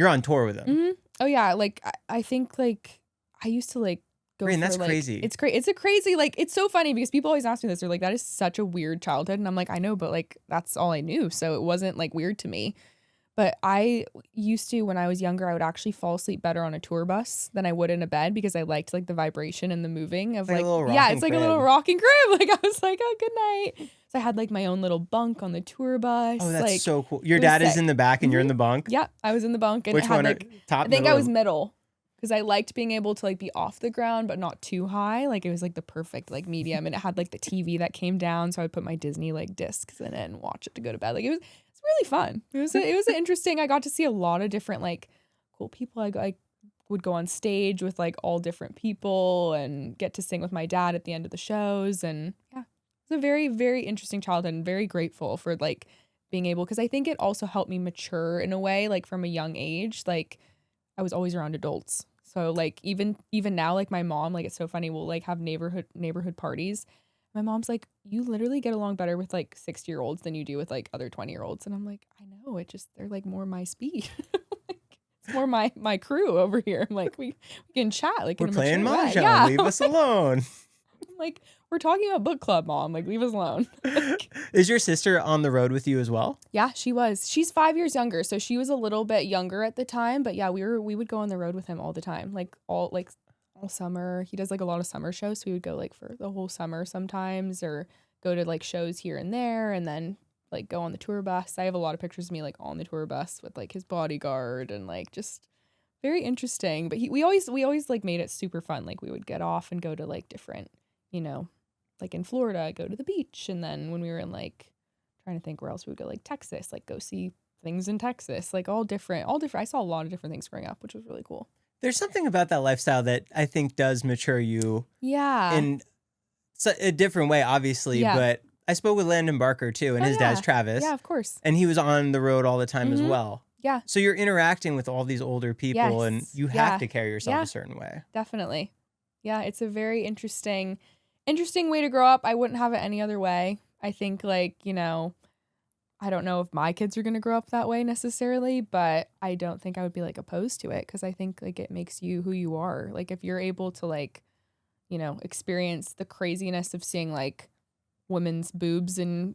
on tour with him? Mm-hmm. Oh, yeah. Like, I think like I used to like, Raine, that's like, crazy. It's great. It's a crazy, like, it's so funny because people always ask me this. They're like, that is such a weird childhood. And I'm like, I know, but like, that's all I knew. So it wasn't like weird to me. But I used to, when I was younger, I would actually fall asleep better on a tour bus than I would in a bed because I liked like the vibration and the moving of like, it's like a little rocking crib. Like I was like, oh, good night. So I had like my own little bunk on the tour bus. Oh, that's like, so cool. Your dad is in the back and you're in the bunk? Yeah, I was in the bunk. And which it had one? Like, top, I think middle, I was middle. Because I liked being able to like be off the ground but not too high. Like it was like the perfect like medium, and it had like the TV that came down, so I would put my Disney like discs in it and watch it to go to bed. Like it's really fun. It was interesting. I got to see a lot of different like cool people. I would go on stage with like all different people and get to sing with my dad at the end of the shows. And yeah, it's a very, very interesting childhood, and very grateful for like being able, because I think it also helped me mature in a way, like from a young age. Like I was always around adults. So like even now, like my mom, like it's so funny, we'll like have neighborhood parties. My mom's like, you literally get along better with like 60-year-olds than you do with like other 20-year-olds. And I'm like, I know, they're like more my speed. Like, it's more my crew over here. I'm like, we can chat. Like we're playing mahjong. Yeah. Leave us alone. I'm like, we're talking about book club, Mom. Like, leave us alone. Like, is your sister on the road with you as well? Yeah, she was. She's 5 years younger, so she was a little bit younger at the time. But yeah, we would go on the road with him all the time, like all summer. He does like a lot of summer shows, so we would go like for the whole summer sometimes, or go to like shows here and there, and then like go on the tour bus. I have a lot of pictures of me like on the tour bus with like his bodyguard, and like just very interesting. But we always like made it super fun. Like we would get off and go to like different, you know, like in Florida, go to the beach. And then when we were in like, trying to think where else we would go, like Texas, like go see things in Texas, like all different. I saw a lot of different things growing up, which was really cool. There's something about that lifestyle that I think does mature you. Yeah. In a different way, obviously. Yeah. But I spoke with Landon Barker too, and his dad's Travis. Yeah, of course. And he was on the road all the time as well. Yeah. So you're interacting with all these older people, and you have to carry yourself a certain way. Definitely. Yeah, it's a very interesting way to grow up. I wouldn't have it any other way. I think like, you know, I don't know if my kids are going to grow up that way necessarily, but I don't think I would be like opposed to it, because I think like it makes you who you are. Like if you're able to like, you know, experience the craziness of seeing like women's boobs in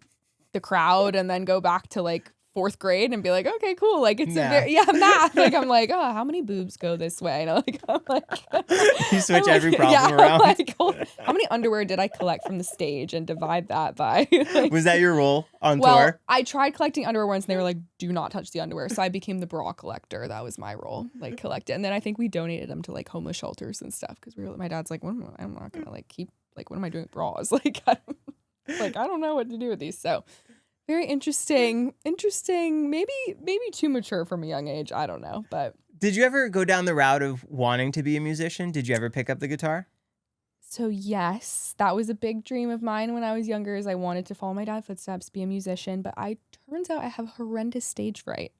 the crowd and then go back to like 4th grade and be like, okay, cool. Like it's math. Like I'm like, oh, how many boobs go this way? And I'm like you switch every problem around. Like, how many underwear did I collect from the stage and divide that by? Like, was that your role on tour? Well, I tried collecting underwear once and they were like, do not touch the underwear. So I became the bra collector. That was my role, like collect it. And then I think we donated them to like homeless shelters and stuff, because my dad's like, I'm not gonna like keep, like, what am I doing with bras? Like, I don't know what to do with these. So very interesting, maybe too mature from a young age. I don't know, but. Did you ever go down the route of wanting to be a musician? Did you ever pick up the guitar? So yes, that was a big dream of mine when I was younger, is I wanted to follow my dad's footsteps, be a musician, but turns out I have horrendous stage fright.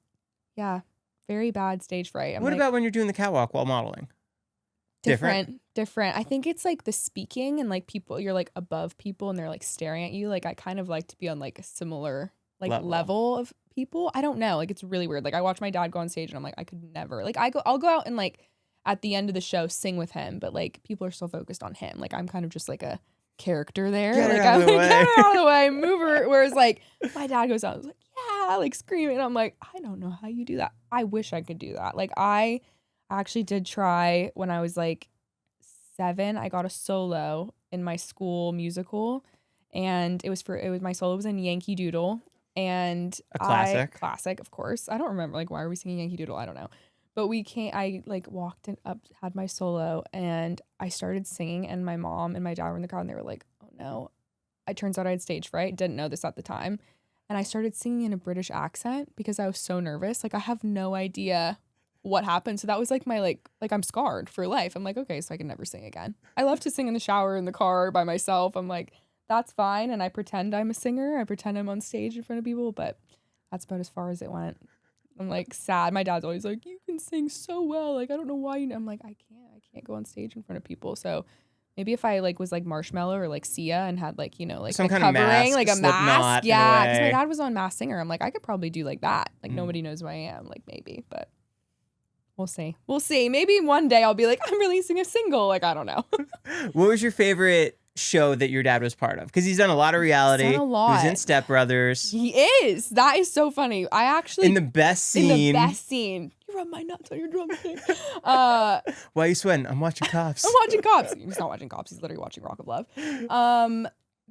Yeah, very bad stage fright. What about when you're doing the catwalk while modeling? Different. I think it's like the speaking and like people, you're like above people and they're like staring at you. Like I kind of like to be on like a similar like level of people. I don't know. Like it's really weird. Like I watch my dad go on stage and I'm like, I could never. Like I'll go out and like at the end of the show sing with him, but like people are still focused on him. Like I'm kind of just like a character there. Get like I'm like, get her out of the way, move her. Whereas like my dad goes out and is like, yeah, like screaming. I'm like, I don't know how you do that. I wish I could do that. Like I actually did try when I was like 7. I got a solo in my school musical, and my solo was in Yankee Doodle, and a classic. Classic, of course. I don't remember like why are we singing Yankee Doodle? I don't know. But I like walked up, had my solo, and I started singing, and my mom and my dad were in the crowd and they were like, oh no. It turns out I had stage fright. Didn't know this at the time. And I started singing in a British accent because I was so nervous. Like I have no idea what happened. So that was like my like I'm scarred for life. I'm like, okay, so I can never sing again. I love to sing in the shower, in the car, by myself. I'm like, that's fine. And I pretend I'm a singer. I pretend I'm on stage in front of people, but that's about as far as it went. I'm like sad. My dad's always like, you can sing so well. Like, I don't know why you. I'm like, I can't go on stage in front of people. So maybe if I like was like Marshmallow or like Sia and had like, you know, like some kind covering, of mask, like a mask. Yeah. Because my way. dad was on Masked Singer. I'm like, I could probably do like that. Like nobody knows who I am. Like maybe, but we'll see. We'll see. Maybe one day I'll be like, I'm releasing a single. Like, I don't know. What was your favorite show that your dad was part of? Because he's done a lot of reality. He's done a lot. He was in Step Brothers. He is. That is so funny. I actually in the best scene. You rub my nuts on your drumstick. Why are you sweating? I'm watching Cops. I'm watching Cops. He's not watching Cops. He's literally watching Rock of Love.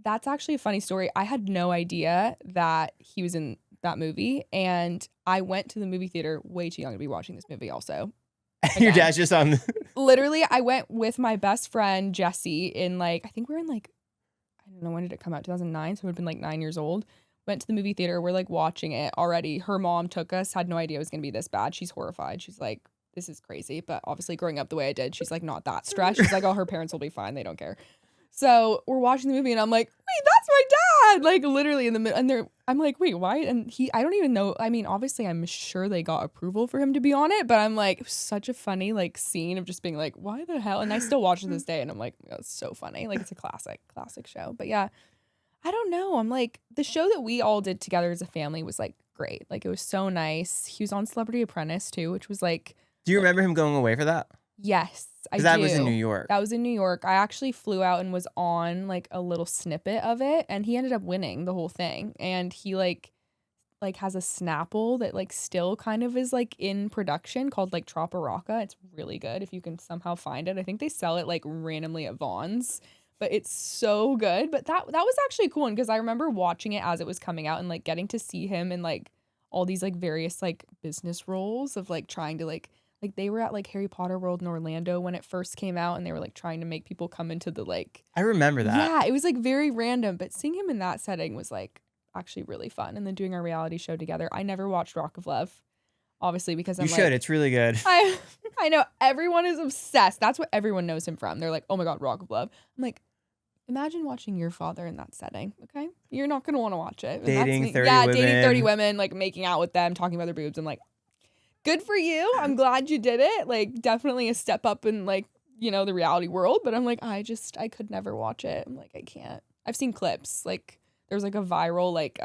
That's actually a funny story. I had no idea that he was in that movie, and I went to the movie theater way too young to be watching this movie also. Your dad's just on literally, I went with my best friend Jessie in like, I think we were in like, I don't know, when did it come out? 2009, so we would have been like 9 years old. Went to the movie theater. We're like watching it already. Her mom took us, had no idea it was gonna be this bad. She's horrified. She's like, this is crazy. But obviously growing up the way I did, she's like not that stressed. She's like, oh, her parents will be fine. They don't care. So we're watching the movie and I'm like, wait, that's my dad. Like literally in the middle. And I'm like, wait, why? And I don't even know. I mean, obviously I'm sure they got approval for him to be on it, but I'm like, it was such a funny like scene of just being like, why the hell? And I still watch it this day and I'm like, oh, it's so funny. Like it's a classic show. But yeah, I don't know. I'm like, the show that we all did together as a family was like great. Like it was so nice. He was on Celebrity Apprentice too, which was like. Do you remember him going away for that? Yes, I do. That was in New York. That was in New York. I actually flew out and was on like a little snippet of it, and he ended up winning the whole thing. And he like has a Snapple that like still kind of is like in production called like Troparaca. It's really good if you can somehow find it. I think they sell it like randomly at Vaughn's, but it's so good. But that was actually cool because I remember watching it as it was coming out and like getting to see him in like all these like various like business roles of like trying to like they were at like Harry Potter World in Orlando when it first came out, and they were like trying to make people come into the like. I remember that. Yeah, it was like very random, but seeing him in that setting was like actually really fun. And then doing our reality show together. I never watched Rock of Love, obviously, because you should. It's really good. I know everyone is obsessed. That's what everyone knows him from. They're like, oh my god, Rock of Love. I'm like, imagine watching your father in that setting. Okay, you're not gonna want to watch it. Dating 30 women. Dating 30 women, like making out with them, talking about their boobs. I'm like. Good for you. I'm glad you did it. Like definitely a step up in like, you know, the reality world. But I'm like, I could never watch it. I'm like, I can't. I've seen clips. Like there was like a viral like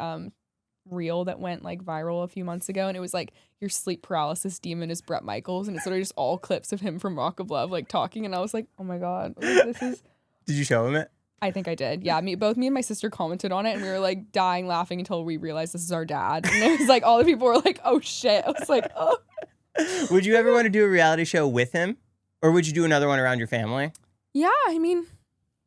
reel that went like viral a few months ago. And it was like your sleep paralysis demon is Bret Michaels. And it's literally just all clips of him from Rock of Love like talking. And I was like, oh my God, this is. Did you show him it? I think I did. Yeah, both me and my sister commented on it, and we were like dying laughing until we realized this is our dad. And it was like all the people were like, "Oh shit!" I was like, "Oh." Would you ever want to do a reality show with him, or would you do another one around your family? Yeah, I mean,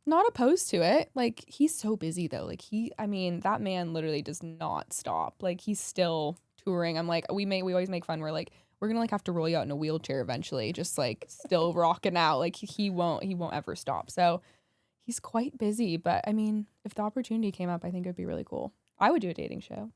not opposed to it. Like he's so busy though. Like that man literally does not stop. Like he's still touring. I'm like, we always make fun. We're like, we're gonna like have to roll you out in a wheelchair eventually. Just like still rocking out. Like he won't ever stop. So. He's quite busy, but I mean, if the opportunity came up, I think it would be really cool. I would do a dating show.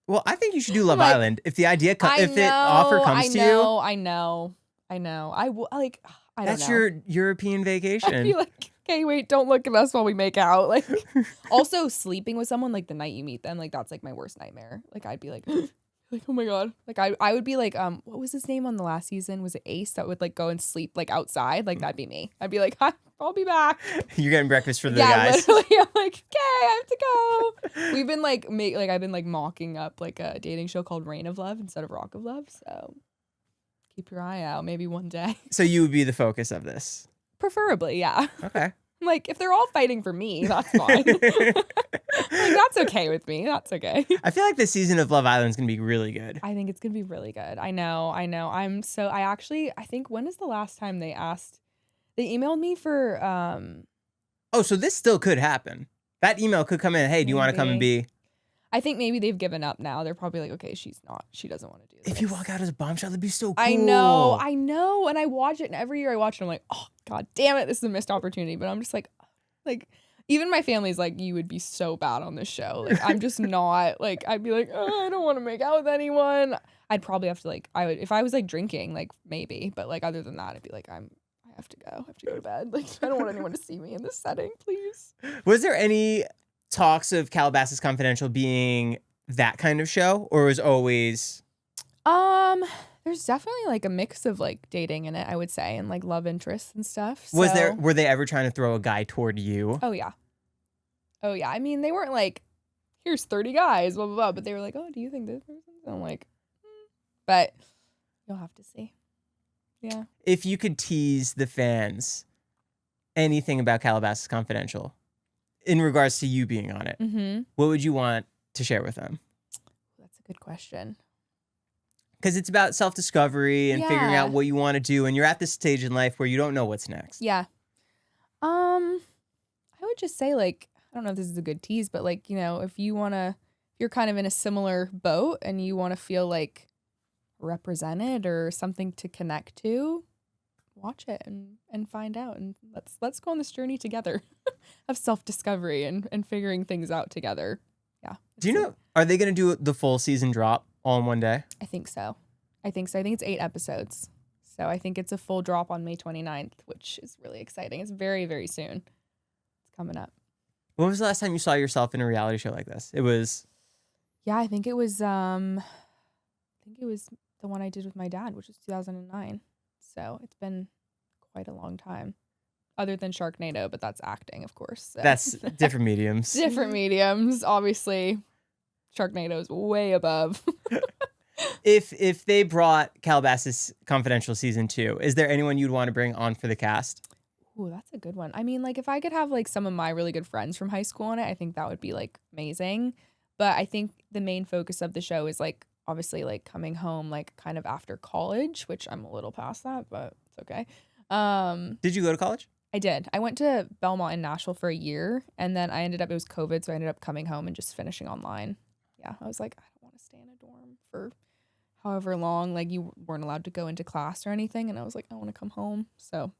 Well, I think you should do Love Island. If the idea offer comes to you. I know. I will like. I don't know. That's your European vacation. I feel like okay, wait, don't look at us while we make out. Like, also sleeping with someone like the night you meet them, like that's like my worst nightmare. Like I'd be like, like, oh my God. Like I would be like, what was his name on the last season? Was it Ace that would like go and sleep like outside? Like that'd be me. I'd be like, I'll be back. You're getting breakfast for the yeah, guys. Literally. I'm like, okay, I have to go. We've been like, I've been like mocking up like a dating show called Raine of Love instead of Rock of Love. So keep your eye out. Maybe one day. So you would be the focus of this? Preferably, yeah. Okay. Like, if they're all fighting for me, that's fine. Like, that's okay with me. That's okay. I feel like this season of Love Island is going to be really good. I think it's going to be really good. I know. I think, when is the last time they emailed me for, Oh, so this still could happen. That email could come in. Hey, do you want to come and be? I think maybe they've given up now. They're probably like, okay, she doesn't want to do this. If you walk out as a bombshell, that'd be so cool. I know. And I watch it, and every year I watch it, I'm like, oh, God damn it, this is a missed opportunity. But I'm just like, even my family's like, you would be so bad on this show. Like, I'm just not, like, I'd be like, oh, I don't want to make out with anyone. I'd probably have to, like, if I was, like, drinking, like, maybe. But, like, other than that, I'd be like, I have to go. I have to go to bed. Like, I don't want anyone to see me in this setting, please. Was there any talks of Calabasas Confidential being that kind of show, or was always? There's definitely like a mix of like dating in it, I would say, and like love interests and stuff. Were they ever trying to throw a guy toward you? Oh yeah. I mean, they weren't like, here's 30 guys, blah blah blah, but they were like, oh, do you think this person? And I'm like, but you'll have to see. Yeah. If you could tease the fans anything about Calabasas Confidential in regards to you being on it, what would you want to share with them? That's a good question. Because it's about self-discovery and figuring out what you want to do, and you're at this stage in life where you don't know what's next. Yeah. I would just say, like, I don't know if this is a good tease, but like, you know, if you're kind of in a similar boat and you want to feel like represented or something to connect to, watch it and find out, and let's go on this journey together of self-discovery and figuring things out together. Yeah. Do you know, are they going to do the full season drop all in one day? I think so. I think it's 8 episodes. So I think it's a full drop on May 29th, which is really exciting. It's very, very soon. It's coming up. When was the last time you saw yourself in a reality show like this? It was... Yeah, I think it was the one I did with my dad, which was 2009. So it's been quite a long time. Other than Sharknado, but that's acting, of course. So. That's different mediums. Different mediums, obviously. Sharknado is way above. If they brought Calabasas Confidential season 2, is there anyone you'd want to bring on for the cast? Ooh, that's a good one. I mean, like, if I could have like some of my really good friends from high school on it, I think that would be like amazing. But I think the main focus of the show is like obviously like coming home like kind of after college, which I'm a little past that, but it's okay. Did you go to college? I did. I went to Belmont in Nashville for a year, and then it was COVID, so I ended up coming home and just finishing online. Yeah, I was like, I don't want to stay in a dorm for however long. Like, you weren't allowed to go into class or anything, and I was like, I want to come home. So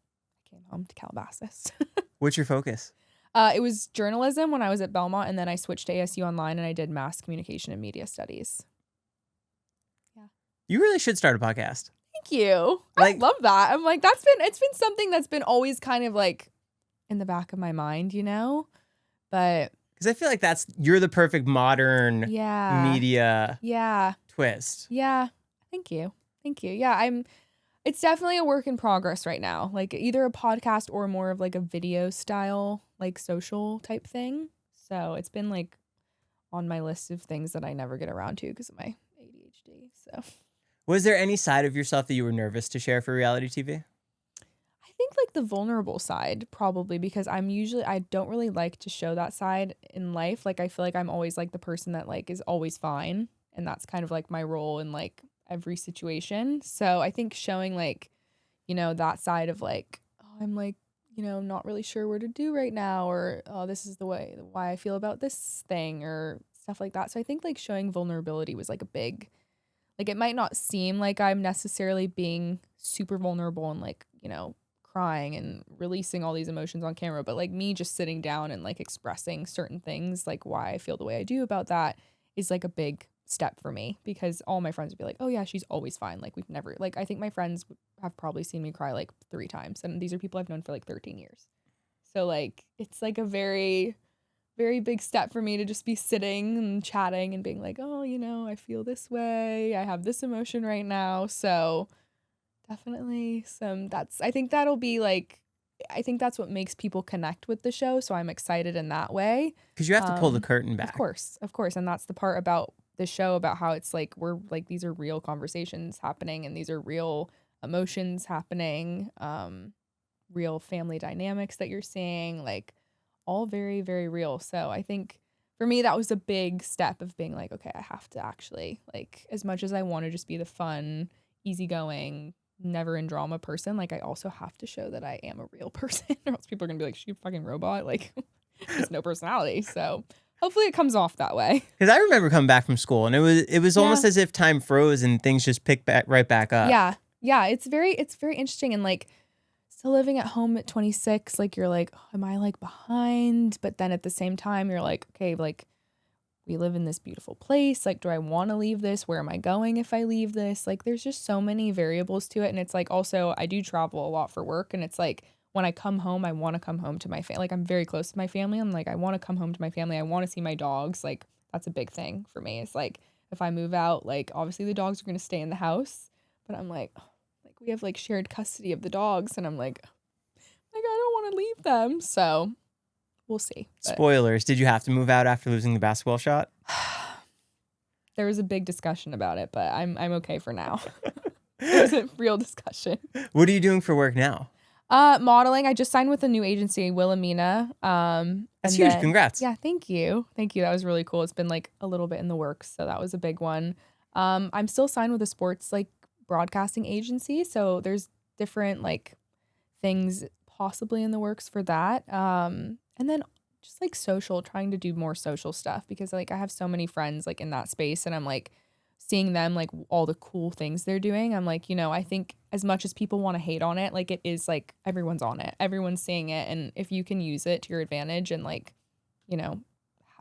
I came home to Calabasas. What's your focus? It was journalism when I was at Belmont, and then I switched to ASU Online, and I did mass communication and media studies. Yeah. You really should start a podcast. Thank you. I love that. I'm like, it's been something that's been always kind of like in the back of my mind, you know? But because I feel like you're the perfect modern media twist. Yeah. Thank you. Yeah, it's definitely a work in progress right now. Like either a podcast or more of like a video style, like social type thing. So it's been like on my list of things that I never get around to because of my ADHD. So was there any side of yourself that you were nervous to share for reality TV? I think like the vulnerable side, probably, because I don't really like to show that side in life. Like I feel like I'm always like the person that like is always fine. And that's kind of like my role in like every situation. So I think showing like, you know, that side of like, oh, I'm like, you know, not really sure what to do right now, or oh, this is why I feel about this thing or stuff like that. So I think like showing vulnerability was like a big, like, it might not seem like I'm necessarily being super vulnerable and like, you know, crying and releasing all these emotions on camera, but like me just sitting down and like expressing certain things, like why I feel the way I do about that is like a big step for me, because all my friends would be like, oh yeah, she's always fine. Like we've never, like, I think my friends have probably seen me cry like 3 times, and these are people I've known for like 13 years. So like it's like a very, very big step for me to just be sitting and chatting and being like, oh, I feel this way. I have this emotion right now. So definitely I think that'll be like, I think that's what makes people connect with the show. So I'm excited in that way. Because you have to pull the curtain back. Of course. And that's the part about the show, about how it's like, we're like, these are real conversations happening and these are real emotions happening, real family dynamics that you're seeing, like all very, very real. So I think for me, that was a big step of being like, okay, I have to actually, like, as much as I want to just be the fun, easygoing, never in drama person, like I also have to show that I am a real person or else people are gonna be like, she's a fucking robot, like there's no personality. So hopefully it comes off that way. Because I remember coming back from school and it was almost as if time froze and things just picked right back up. Yeah, it's very interesting. And like still living at home at 26, like you're like, oh, am I like behind? But then at the same time you're like, okay, like we live in this beautiful place. Like, do I want to leave this? Where am I going if I leave this? Like, there's just so many variables to it. And it's like, also, I do travel a lot for work. And it's like, when I come home, I want to come home to my family. Like, I'm very close to my family. I'm like, I want to come home to my family. I want to see my dogs. Like, that's a big thing for me. It's like, if I move out, like, obviously the dogs are going to stay in the house. But I'm like, oh, like, we have like shared custody of the dogs. And I'm like I don't want to leave them. So we'll see. But spoilers, did you have to move out after losing the basketball shot? There was a big discussion about it, but I'm okay for now. It was a real discussion. What are you doing for work now? Modeling. I just signed with a new agency, Wilhelmina. That's huge. Congrats. Yeah, thank you. That was really cool. It's been like a little bit in the works, so that was a big one. I'm still signed with a sports like broadcasting agency, so there's different like things possibly in the works for that. And then just like trying to do more social stuff, because like I have so many friends like in that space, and I'm like seeing them like all the cool things they're doing. I'm like, I think as much as people want to hate on it, like it is like everyone's on it, everyone's seeing it, and if you can use it to your advantage and like,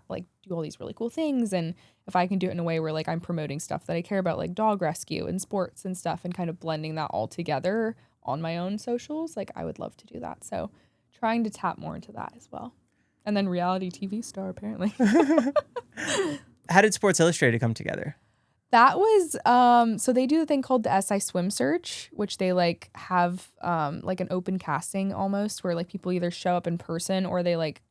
like do all these really cool things, and if I can do it in a way where like I'm promoting stuff that I care about, like dog rescue and sports and stuff, and kind of blending that all together on my own socials, like I would love to do that. So trying to tap more into that as well. And then reality TV star, apparently. How did Sports Illustrated come together? That was, so they do a thing called the SI Swim Search, which they like have like an open casting almost, where like people either show up in person or they like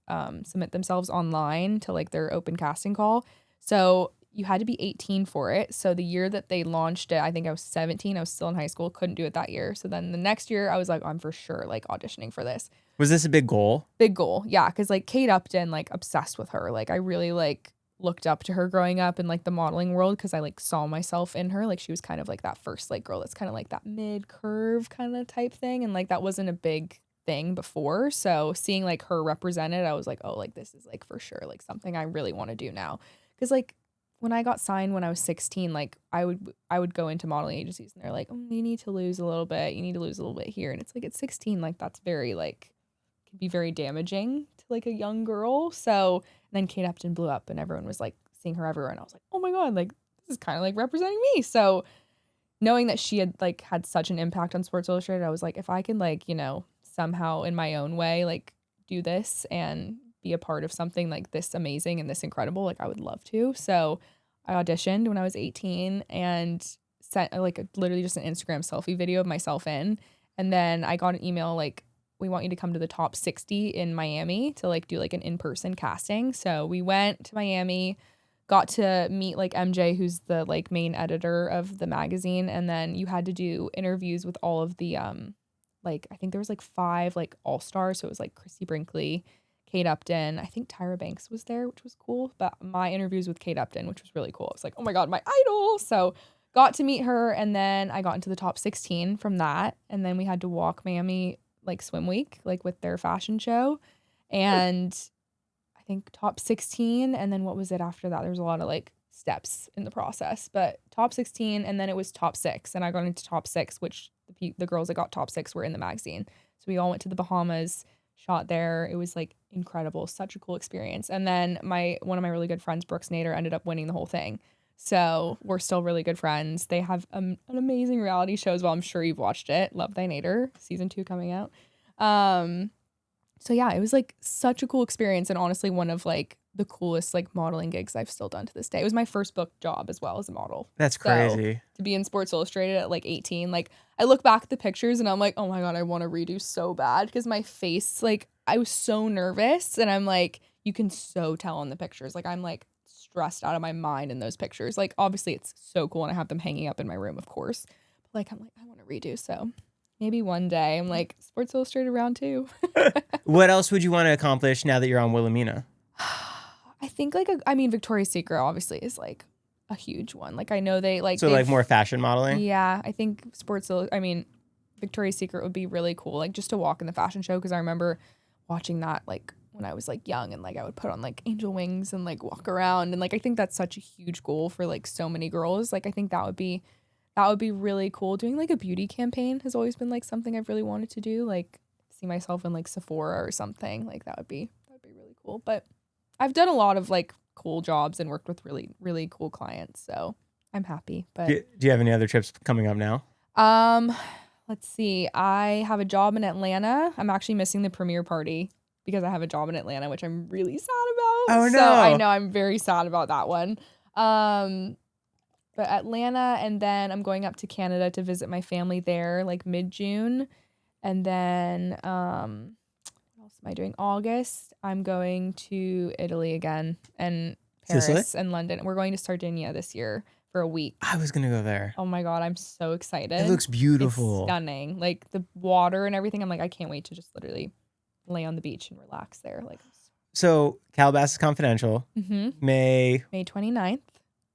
submit themselves online to like their open casting call. So you had to be 18 for it. So the year that they launched it, I think I was 17. I was still in high school, couldn't do it that year. So then the next year I was like, I'm for sure like auditioning for this. Was this a big goal? Big goal. Yeah. Cause like Kate Upton, like obsessed with her. Like I really like looked up to her growing up in like the modeling world, because I like saw myself in her. Like she was kind of like that first like girl that's kind of like that mid curve kind of type thing. And like that wasn't a big thing before. So seeing like her represented, I was like, oh, like this is like for sure like something I really want to do now. Cause like when I got signed when I was 16, like I would go into modeling agencies and they're like, oh, you need to lose a little bit. You need to lose a little bit here. And it's like at 16, like that's very like, could be very damaging to like a young girl. So and then Kate Upton blew up and everyone was like seeing her everywhere. And I was like, oh my God, like this is kind of like representing me. So knowing that she had like had such an impact on Sports Illustrated, I was like, if I can like, somehow in my own way, like do this and be a part of something like this amazing and this incredible, like I would love to. So I auditioned when I was 18 and sent like literally just an Instagram selfie video of myself in. And then I got an email like, we want you to come to the top 60 in Miami to like do like an in-person casting. So we went to Miami, got to meet like MJ, who's the like main editor of the magazine. And then you had to do interviews with all of the, like, I think there was like 5 like all-stars. So it was like Christy Brinkley, Kate Upton. I think Tyra Banks was there, which was cool. But my interviews with Kate Upton, which was really cool. I was like, oh my God, my idol. So got to meet her. And then I got into the top 16 from that. And then we had to walk Miami like swim week, like with their fashion show. And I think top 16. And then what was it after that? There was a lot of like steps in the process, but top 16. And then it was top 6. And I got into top 6, which the girls that got top 6 were in the magazine. So we all went to the Bahamas, shot there. It was like incredible. Such a cool experience. And then one of my really good friends, Brooks Nader, ended up winning the whole thing. So we're still really good friends. They have an amazing reality show as well. I'm sure you've watched it. Love Thy Nader, season 2 coming out. So yeah, it was like such a cool experience, and honestly one of like the coolest like modeling gigs I've still done to this day. It was my first booked job as well as a model. That's crazy. So, to be in Sports Illustrated at like 18, like I look back at the pictures and I'm like, oh my God, I want to redo so bad because my face, like I was so nervous, and I'm like, you can so tell in the pictures. Like I'm like stressed out of my mind in those pictures. Like obviously it's so cool and I have them hanging up in my room, of course. But like I'm like, I want to redo. So maybe one day I'm like Sports Illustrated round 2. What else would you want to accomplish now that you're on Wilhelmina? I think like Victoria's Secret obviously is like a huge one. Like I know they like so like more fashion modeling. Yeah, I think Victoria's Secret would be really cool. Like just to walk in the fashion show, because I remember watching that like when I was like young, and like I would put on like angel wings and like walk around, and like I think that's such a huge goal for like so many girls. Like I think that would be really cool. Doing like a beauty campaign has always been like something I've really wanted to do. Like see myself in like Sephora or something. Like that would be really cool. But I've done a lot of like cool jobs and worked with really, really cool clients. So I'm happy. But do you have any other trips coming up now? Let's see. I have a job in Atlanta. I'm actually missing the premiere party because I have a job in Atlanta, which I'm really sad about. Oh no. So I know I'm very sad about that one. But Atlanta, and then I'm going up to Canada to visit my family there like mid-June. And then what else am I doing? August, I'm going to Italy again, and Paris Sicily? and London. We're going to Sardinia this year for a week. I was gonna go there. Oh my God, I'm so excited. It looks beautiful. It's stunning. Like the water and everything. I'm like, I can't wait to just literally lay on the beach and relax there. Like, so Calabasas Confidential, May 29th.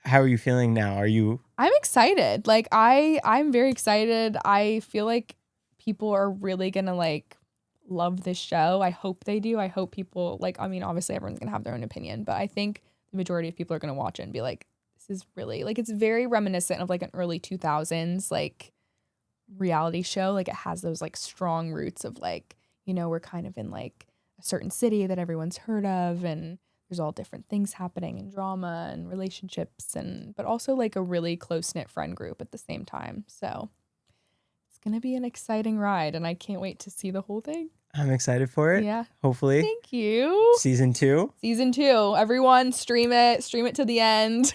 How are you feeling now? I'm excited. Like I'm very excited. I feel like people are really gonna like love this show. I hope they do. I hope people like, obviously everyone's gonna have their own opinion, but I think the majority of people are gonna watch it and be like, this is really like, it's very reminiscent of like an early 2000s like reality show. Like it has those like strong roots of like, we're kind of in like a certain city that everyone's heard of, and there's all different things happening and drama and relationships, but also like a really close-knit friend group at the same time. So it's going to be an exciting ride, and I can't wait to see the whole thing. I'm excited for it. Yeah. Hopefully. Thank you. Season 2. Everyone stream it to the end.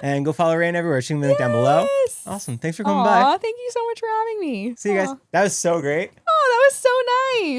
And go follow Raine everywhere. She can link down below. Awesome. Thanks for coming by. Thank you so much for having me. See you guys. That was so great. Oh, that was so nice.